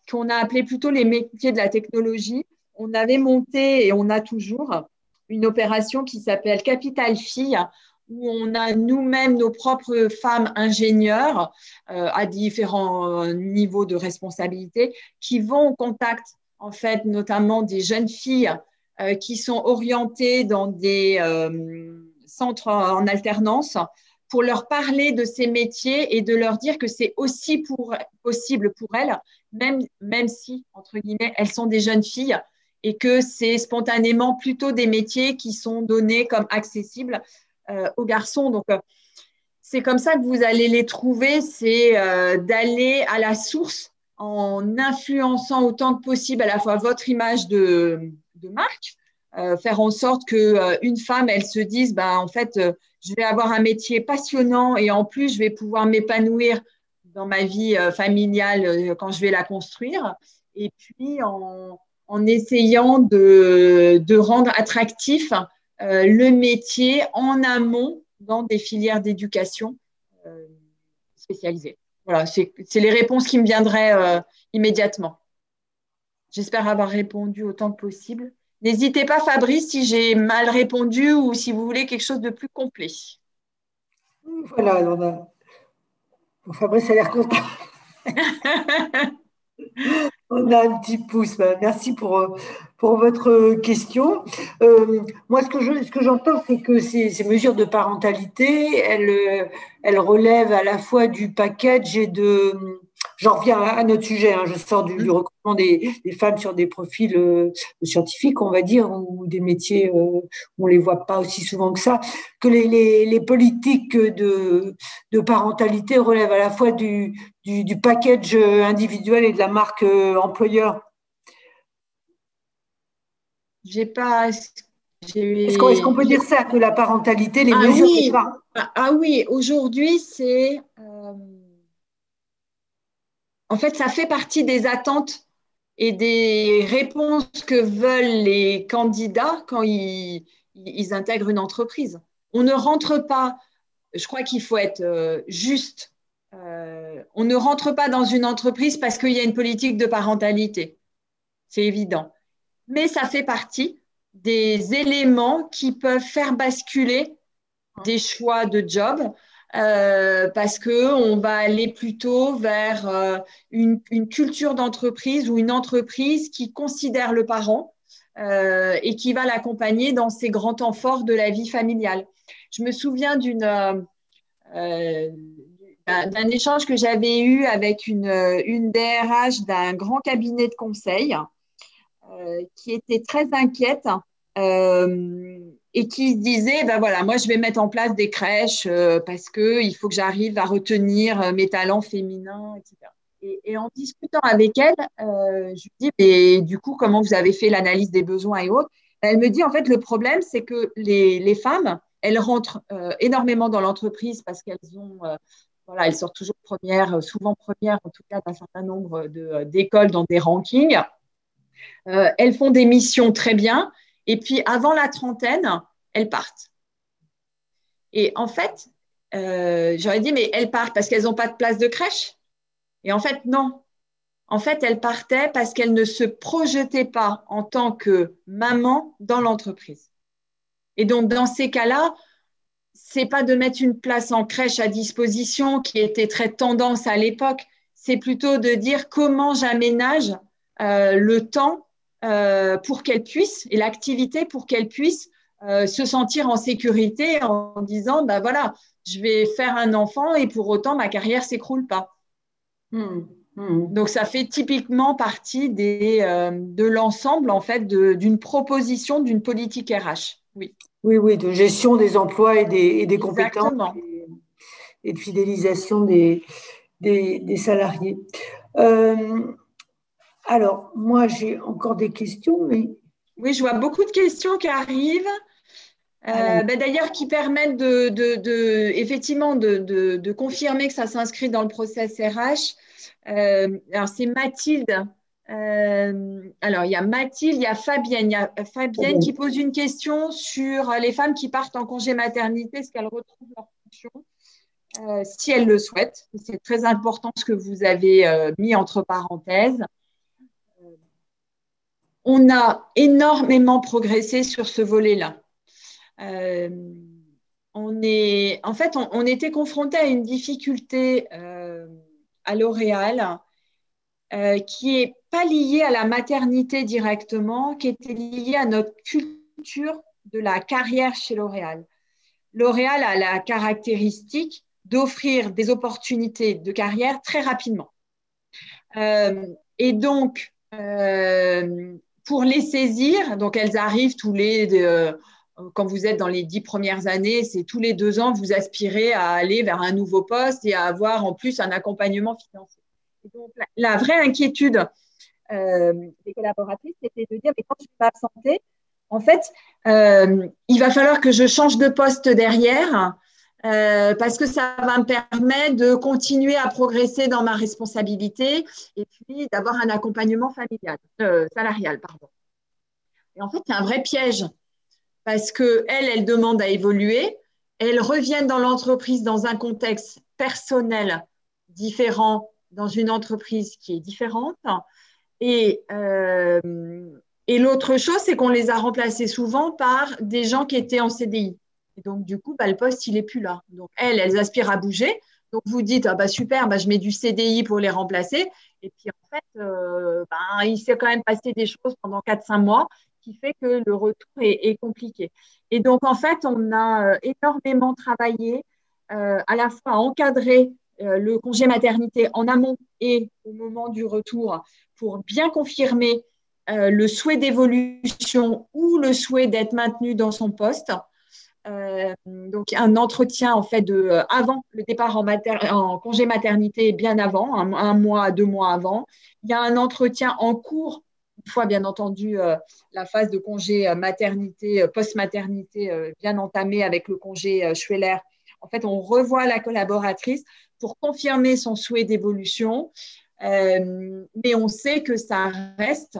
qu'on a appelés plutôt les métiers de la technologie. On avait monté et on a toujours une opération qui s'appelle Capital Filles, où on a nous-mêmes nos propres femmes ingénieures à différents niveaux de responsabilité qui vont au contact, en fait, notamment des jeunes filles qui sont orientées dans des centres en alternance pour leur parler de ces métiers et de leur dire que c'est aussi possible pour elles, même si, entre guillemets, elles sont des jeunes filles et que c'est spontanément plutôt des métiers qui sont donnés comme accessibles aux garçons. Donc, c'est comme ça que vous allez les trouver, c'est d'aller à la source en influençant autant que possible à la fois votre image de marque, faire en sorte qu'une femme, elle se dise, en fait, je vais avoir un métier passionnant et en plus, je vais pouvoir m'épanouir dans ma vie familiale quand je vais la construire. Et puis, en essayant de rendre attractif le métier en amont dans des filières d'éducation spécialisées. Voilà, c'est les réponses qui me viendraient immédiatement. J'espère avoir répondu autant que possible. N'hésitez pas, Fabrice, si j'ai mal répondu ou si vous voulez quelque chose de plus complet. Voilà, Fabrice a l'air content. On a un petit pouce. Merci pour votre question. Moi, ce que j'entends, c'est que ces mesures de parentalité, elles relèvent à la fois du package et de. J'en reviens à notre sujet. Je sors du recrutement des femmes sur des profils scientifiques, on va dire, ou des métiers où on les voit pas aussi souvent que ça. Que les politiques de parentalité relèvent à la fois du package individuel et de la marque employeur. J'ai pas. Est-ce qu'on peut dire ça, que la parentalité, les mesures oui, de parentalité. oui, aujourd'hui, c'est. En fait, ça fait partie des attentes et des réponses que veulent les candidats quand ils intègrent une entreprise. On ne rentre pas, je crois qu'il faut être juste, on ne rentre pas dans une entreprise parce qu'il y a une politique de parentalité. C'est évident. Mais ça fait partie des éléments qui peuvent faire basculer des choix de job parce qu'on va aller plutôt vers une culture d'entreprise ou une entreprise qui considère le parent et qui va l'accompagner dans ses grands temps forts de la vie familiale. Je me souviens d'un échange que j'avais eu avec une DRH d'un grand cabinet de conseil qui était très inquiète et qui disait, voilà, moi je vais mettre en place des crèches parce qu'il faut que j'arrive à retenir mes talents féminins, etc. Et en discutant avec elle, je lui dis, mais du coup, comment vous avez fait l'analyse des besoins et autres? Elle me dit, en fait, le problème, c'est que les femmes, elles rentrent énormément dans l'entreprise parce qu'elles ont, voilà, elles sortent toujours premières, souvent premières, en tout cas d'un certain nombre d'écoles dans des rankings. Elles font des missions très bien, et puis avant la trentaine, elles partent. Et en fait, j'aurais dit, mais elles partent parce qu'elles n'ont pas de place de crèche. Et en fait, non. En fait, elles partaient parce qu'elles ne se projetaient pas en tant que maman dans l'entreprise. Et donc, dans ces cas-là, c'est pas de mettre une place en crèche à disposition qui était très tendance à l'époque. C'est plutôt de dire comment j'aménage le temps pour qu'elle puisse, et l'activité pour qu'elle puisse se sentir en sécurité en disant, voilà, je vais faire un enfant et pour autant, ma carrière ne s'écroule pas. Donc, ça fait typiquement partie de l'ensemble, en fait, d'une proposition d'une politique RH. Oui. Oui, de gestion des emplois et des compétences et de fidélisation des salariés. Alors, moi, j'ai encore des questions, mais… Oui, je vois beaucoup de questions qui arrivent. D'ailleurs, qui permettent effectivement de confirmer que ça s'inscrit dans le process RH. Alors, c'est Mathilde. Alors, il y a Mathilde, il y a Fabienne. Il y a Fabienne qui pose une question sur les femmes qui partent en congé maternité, est-ce qu'elles retrouvent leur fonction si elles le souhaitent. C'est très important ce que vous avez mis entre parenthèses. On a énormément progressé sur ce volet-là. On était confronté à une difficulté à L'Oréal qui n'est pas liée à la maternité directement, qui était liée à notre culture de la carrière chez L'Oréal. L'Oréal a la caractéristique d'offrir des opportunités de carrière très rapidement. Et donc, pour les saisir, donc elles arrivent quand vous êtes dans les 10 premières années, c'est tous les 2 ans, vous aspirez à aller vers un nouveau poste et à avoir en plus un accompagnement financier. Et donc, la vraie inquiétude des collaboratrices, c'était de dire, mais quand je vais m'absenter, En fait, il va falloir que je change de poste derrière parce que ça va me permettre de continuer à progresser dans ma responsabilité et puis d'avoir un accompagnement familial, salarial, pardon. Et en fait, c'est un vrai piège parce qu'elle demande à évoluer, elle revient dans l'entreprise dans un contexte personnel différent, dans une entreprise qui est différente. Et, et l'autre chose, c'est qu'on les a remplacés souvent par des gens qui étaient en CDI. Et donc, du coup, le poste, il n'est plus là. Donc, elles aspirent à bouger. Donc, vous dites, ah, super, je mets du CDI pour les remplacer. Et puis, en fait, il s'est quand même passé des choses pendant 4-5 mois qui fait que le retour est compliqué. Et donc, en fait, on a énormément travaillé à la fois à encadrer le congé maternité en amont et au moment du retour pour bien confirmer le souhait d'évolution ou le souhait d'être maintenu dans son poste. Donc, un entretien en fait avant le départ en congé maternité, bien avant, un mois, 2 mois avant. Il y a un entretien en cours, une fois bien entendu la phase de congé maternité, post-maternité bien entamée avec le congé Schweller. En fait, on revoit la collaboratrice pour confirmer son souhait d'évolution. Mais on sait que ça reste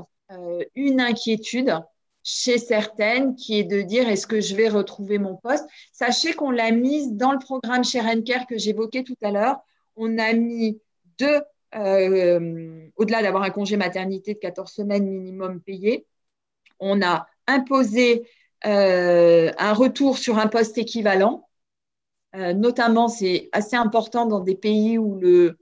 une inquiétude chez certaines qui est de dire est-ce que je vais retrouver mon poste. Sachez qu'on l'a mise dans le programme Share & Care que j'évoquais tout à l'heure. On a mis au-delà d'avoir un congé maternité de 14 semaines minimum payé, on a imposé un retour sur un poste équivalent. Notamment, c'est assez important dans des pays où le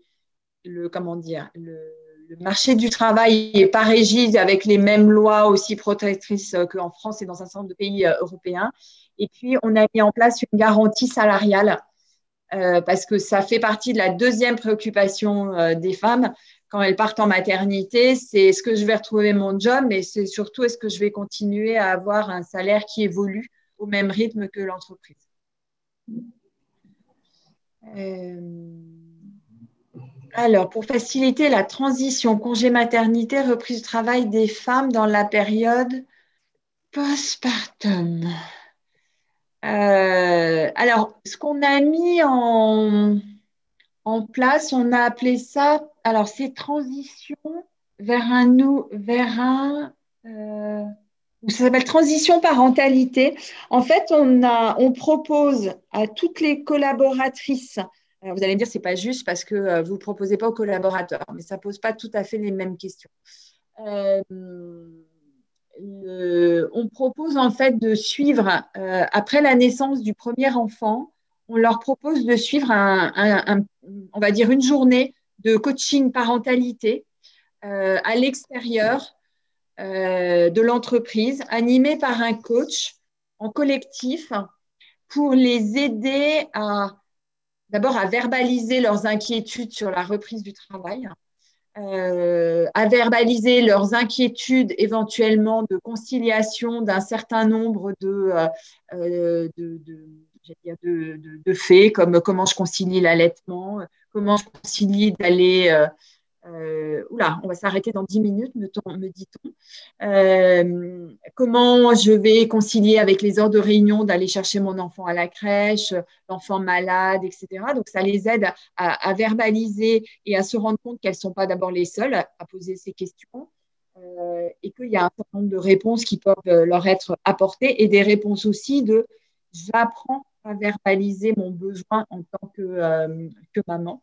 marché du travail n'est pas régi avec les mêmes lois aussi protectrices qu'en France et dans un certain nombre de pays européens. Et puis, on a mis en place une garantie salariale parce que ça fait partie de la deuxième préoccupation des femmes quand elles partent en maternité. C'est est-ce que je vais retrouver mon job, mais c'est surtout est-ce que je vais continuer à avoir un salaire qui évolue au même rythme que l'entreprise. Alors, pour faciliter la transition congé maternité, reprise du travail des femmes dans la période postpartum. Alors, ce qu'on a mis en place, on a appelé ça, alors c'est transition ça s'appelle transition parentalité. En fait, on propose à toutes les collaboratrices. Alors vous allez me dire, c'est pas juste parce que vous ne proposez pas aux collaborateurs, mais ça ne pose pas tout à fait les mêmes questions. On propose en fait de suivre, après la naissance du premier enfant, on leur propose de suivre on va dire une journée de coaching parentalité à l'extérieur de l'entreprise, animée par un coach en collectif pour les aider d'abord à verbaliser leurs inquiétudes sur la reprise du travail, à verbaliser leurs inquiétudes éventuellement de conciliation d'un certain nombre de faits, comme comment je concilie l'allaitement, comment je concilie d'aller… on va s'arrêter dans 10 minutes, me dit-on. Comment je vais concilier avec les heures de réunion d'aller chercher mon enfant à la crèche, l'enfant malade, etc. Donc, ça les aide à verbaliser et à se rendre compte qu'elles ne sont pas d'abord les seules à poser ces questions et qu'il y a un certain nombre de réponses qui peuvent leur être apportées et des réponses aussi de j'apprends à verbaliser mon besoin en tant que maman.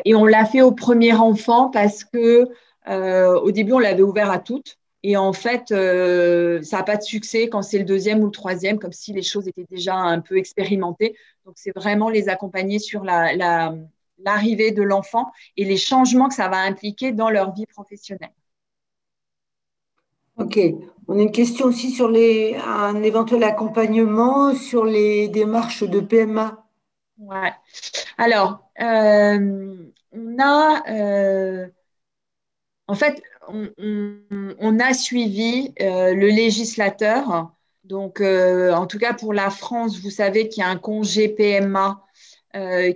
Et on l'a fait au premier enfant parce que au début, on l'avait ouvert à toutes. Et en fait, ça n'a pas de succès quand c'est le deuxième ou le troisième, comme si les choses étaient déjà un peu expérimentées. Donc, c'est vraiment les accompagner sur l'arrivée de l'enfant et les changements que ça va impliquer dans leur vie professionnelle. Ok. On a une question aussi sur un éventuel accompagnement sur les démarches de PMA. Ouais. Alors, on a… en fait, on a suivi le législateur. Donc, en tout cas, pour la France, vous savez qu'il y a un congé PMA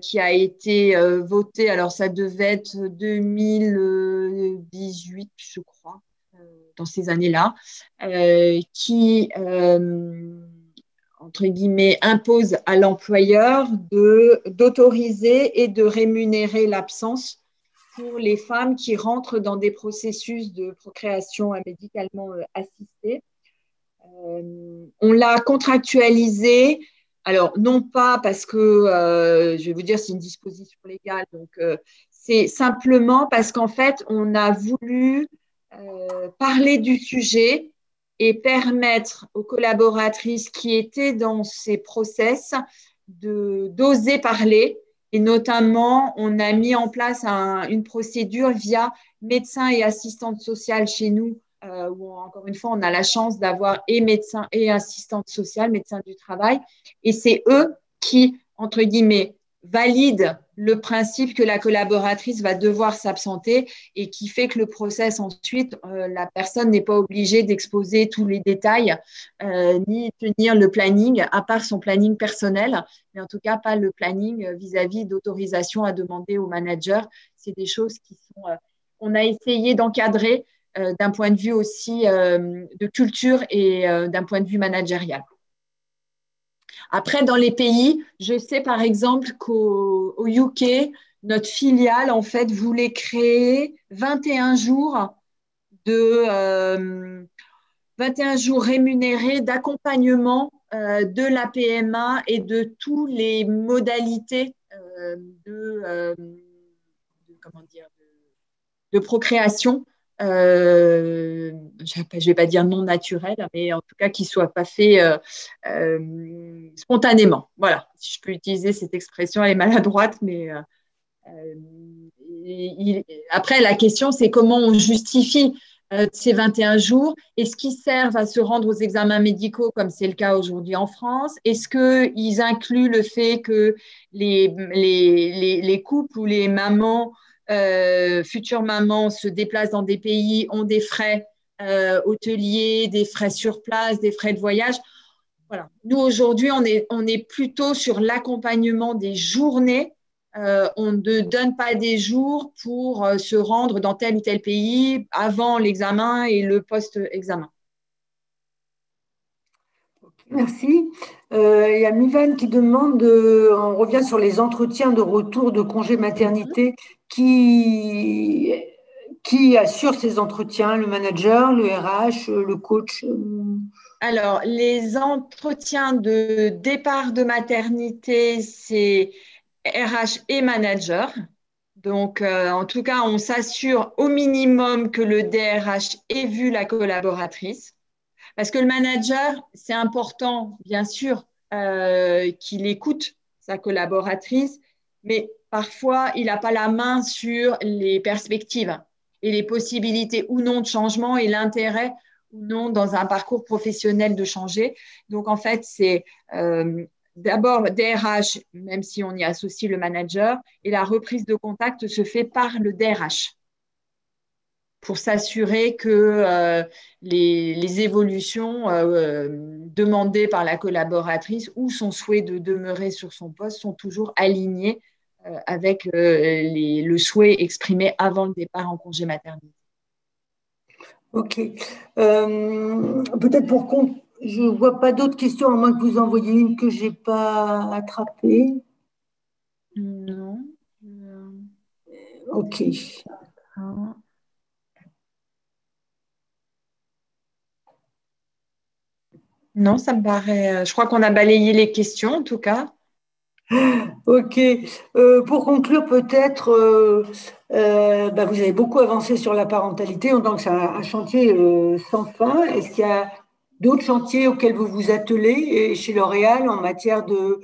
qui a été voté. Alors, ça devait être 2018, je crois. dans ces années-là, qui entre guillemets, impose à l'employeur d'autoriser et de rémunérer l'absence pour les femmes qui rentrent dans des processus de procréation médicalement assistée. On l'a contractualisé, alors non pas parce que, je vais vous dire, c'est une disposition légale, donc c'est simplement parce qu'en fait, on a voulu parler du sujet et permettre aux collaboratrices qui étaient dans ces process d'oser parler. Et notamment, on a mis en place une procédure via médecins et assistantes sociales chez nous, où encore une fois, on a la chance d'avoir et médecins et assistantes sociales, médecins du travail. Et c'est eux qui, entre guillemets, valident le principe que la collaboratrice va devoir s'absenter et qui fait que le process ensuite, la personne n'est pas obligée d'exposer tous les détails ni tenir le planning, à part son planning personnel, mais en tout cas pas le planning vis-à-vis d'autorisation à demander au manager. C'est des choses qui sont, on a essayé d'encadrer d'un point de vue aussi de culture et d'un point de vue managérial. Après, dans les pays, je sais par exemple qu'au UK, notre filiale, en fait, voulait créer 21 jours 21 jours rémunérés d'accompagnement de la PMA et de toutes les modalités comment dire, de procréation. Je ne vais pas dire non naturel, mais en tout cas qui ne soit pas fait spontanément. Voilà, si je peux utiliser cette expression, elle est maladroite, mais après, la question, c'est comment on justifie ces 21 jours. Est-ce qu'ils servent à se rendre aux examens médicaux, comme c'est le cas aujourd'hui en France? Est-ce qu'ils incluent le fait que les couples ou les mamans, futures mamans, se déplacent dans des pays, ont des frais hôteliers, des frais sur place, des frais de voyage? Voilà. Nous, aujourd'hui, on est plutôt sur l'accompagnement des journées. On ne donne pas des jours pour se rendre dans tel ou tel pays avant l'examen et le post-examen. Merci. Il y a Mivan qui demande, on revient sur les entretiens de retour de congé maternité, qui assure ces entretiens, le manager, le RH, le coach? Alors, les entretiens de départ de maternité, c'est RH et manager. Donc, en tout cas, on s'assure au minimum que le DRH ait vu la collaboratrice. Parce que le manager, c'est important, bien sûr, qu'il écoute sa collaboratrice, mais parfois, il n'a pas la main sur les perspectives et les possibilités ou non de changement et l'intérêt ou non dans un parcours professionnel de changer. Donc, en fait, c'est d'abord DRH, même si on y associe le manager, et la reprise de contact se fait par le DRH pour s'assurer que les évolutions demandées par la collaboratrice ou son souhait de demeurer sur son poste sont toujours alignées avec le souhait exprimé avant le départ en congé maternité. Ok. Peut-être je ne vois pas d'autres questions, à moins que vous envoyiez une que je n'ai pas attrapée. Non. Ok. Non, ça me paraît. Je crois qu'on a balayé les questions, en tout cas. Ok. Pour conclure, peut-être, vous avez beaucoup avancé sur la parentalité, donc c'est un chantier sans fin. Est-ce qu'il y a d'autres chantiers auxquels vous vous attelez chez L'Oréal en matière de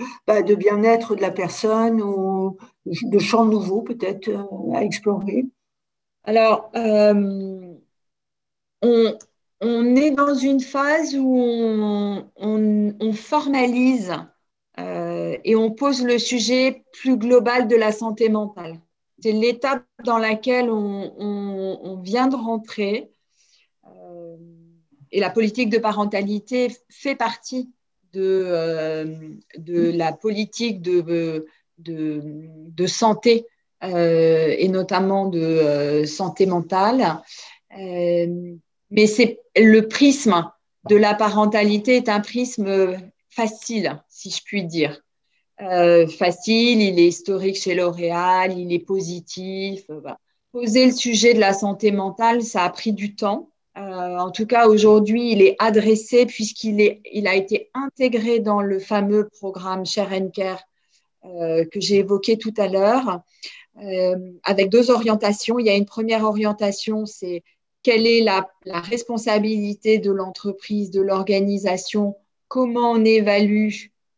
bien-être de la personne ou de champs nouveaux peut-être à explorer? Alors, on est dans une phase où on formalise et on pose le sujet plus global de la santé mentale. C'est l'étape dans laquelle on vient de rentrer et la politique de parentalité fait partie de la politique de santé et notamment de santé mentale. Mais c'est le prisme de la parentalité est un prisme facile, si je puis dire. Facile, il est historique chez L'Oréal, il est positif. Voilà. Poser le sujet de la santé mentale, ça a pris du temps. En tout cas, aujourd'hui, il est adressé il a été intégré dans le fameux programme Share and Care que j'ai évoqué tout à l'heure, avec 2 orientations. Il y a une première orientation, c'est quelle est la responsabilité de l'entreprise, de l'organisation, comment on évalue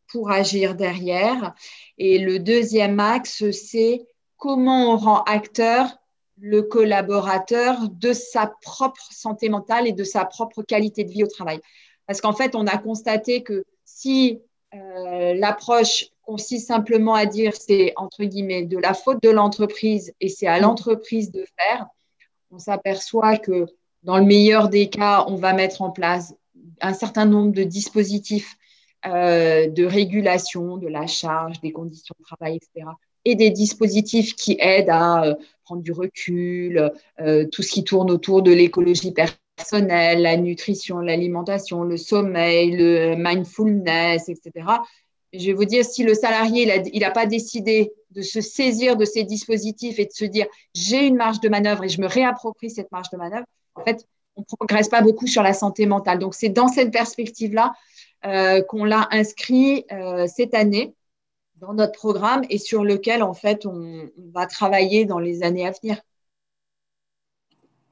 pour agir derrière. Et le deuxième axe, c'est comment on rend acteur le collaborateur de sa propre santé mentale et de sa propre qualité de vie au travail. Parce qu'en fait, on a constaté que si l'approche consiste simplement à dire c'est entre guillemets de la faute de l'entreprise et c'est à l'entreprise de faire, on s'aperçoit que dans le meilleur des cas, on va mettre en place un certain nombre de dispositifs de régulation de la charge, des conditions de travail, etc. Et des dispositifs qui aident à prendre du recul, tout ce qui tourne autour de l'écologie personnelle, la nutrition, l'alimentation, le sommeil, le mindfulness, etc. Et je vais vous dire, si le salarié il n'a pas décidé de se saisir de ces dispositifs et de se dire j'ai une marge de manœuvre et je me réapproprie cette marge de manœuvre, en fait, on ne progresse pas beaucoup sur la santé mentale. Donc, c'est dans cette perspective-là qu'on l'a inscrit cette année dans notre programme et sur lequel, en fait, on va travailler dans les années à venir.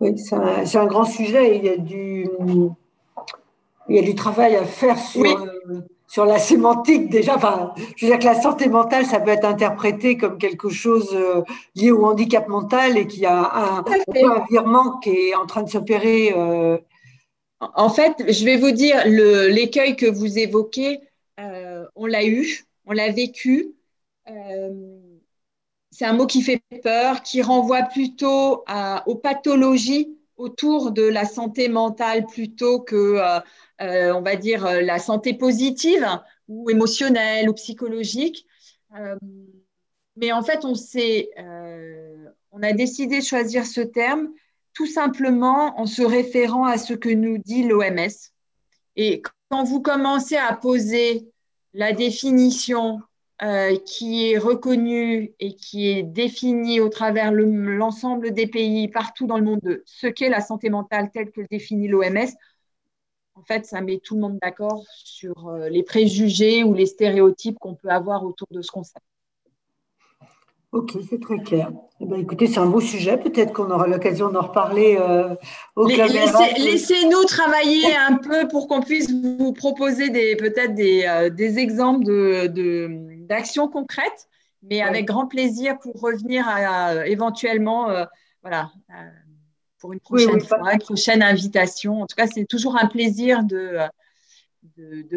Oui, c'est un grand sujet. Il y a du travail à faire sur la sémantique déjà. Enfin, je veux dire que la santé mentale, ça peut être interprété comme quelque chose lié au handicap mental et qu'il y a un virement qui est en train de s'opérer. En fait, je vais vous dire, l'écueil que vous évoquez, on l'a eu, on l'a vécu. C'est un mot qui fait peur, qui renvoie plutôt aux pathologies autour de la santé mentale plutôt que, on va dire, la santé positive ou émotionnelle ou psychologique. Mais en fait, on a décidé de choisir ce terme tout simplement en se référant à ce que nous dit l'OMS. Et quand vous commencez à poser la définition qui est reconnue et qui est définie au travers l'ensemble des pays partout dans le monde de ce qu'est la santé mentale telle que le définit l'OMS, en fait, ça met tout le monde d'accord sur les préjugés ou les stéréotypes qu'on peut avoir autour de ce concept. Ok, c'est très clair. Eh bien, écoutez, c'est un beau sujet. Peut-être qu'on aura l'occasion d'en reparler au Club RH. Laissez-nous travailler un peu pour qu'on puisse vous proposer peut-être des exemples d'actions concrètes, mais avec grand plaisir pour revenir éventuellement voilà, pour une prochaine fois, une prochaine invitation. En tout cas, c'est toujours un plaisir de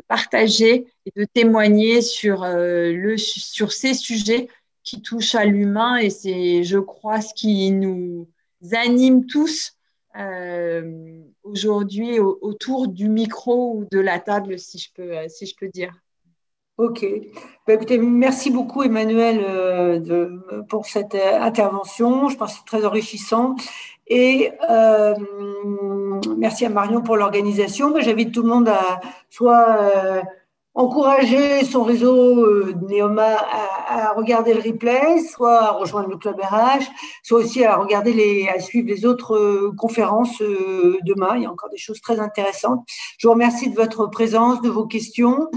partager et de témoigner sur ces sujets qui touchent à l'humain et c'est, je crois, ce qui nous anime tous aujourd'hui autour du micro ou de la table, si je peux dire. Ok. Ben, écoutez, merci beaucoup Emmanuel pour cette intervention. Je pense que c'est très enrichissant. Et merci à Marion pour l'organisation. Ben, j'invite tout le monde à soit encourager son réseau Neoma à regarder le replay, soit à rejoindre le Club RH, soit aussi à suivre les autres conférences demain. Il y a encore des choses très intéressantes. Je vous remercie de votre présence, de vos questions.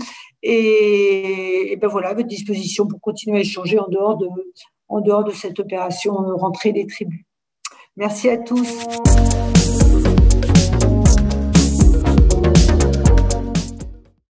Et ben voilà, à votre disposition pour continuer à échanger en dehors de cette opération rentrée des tribus. Merci à tous.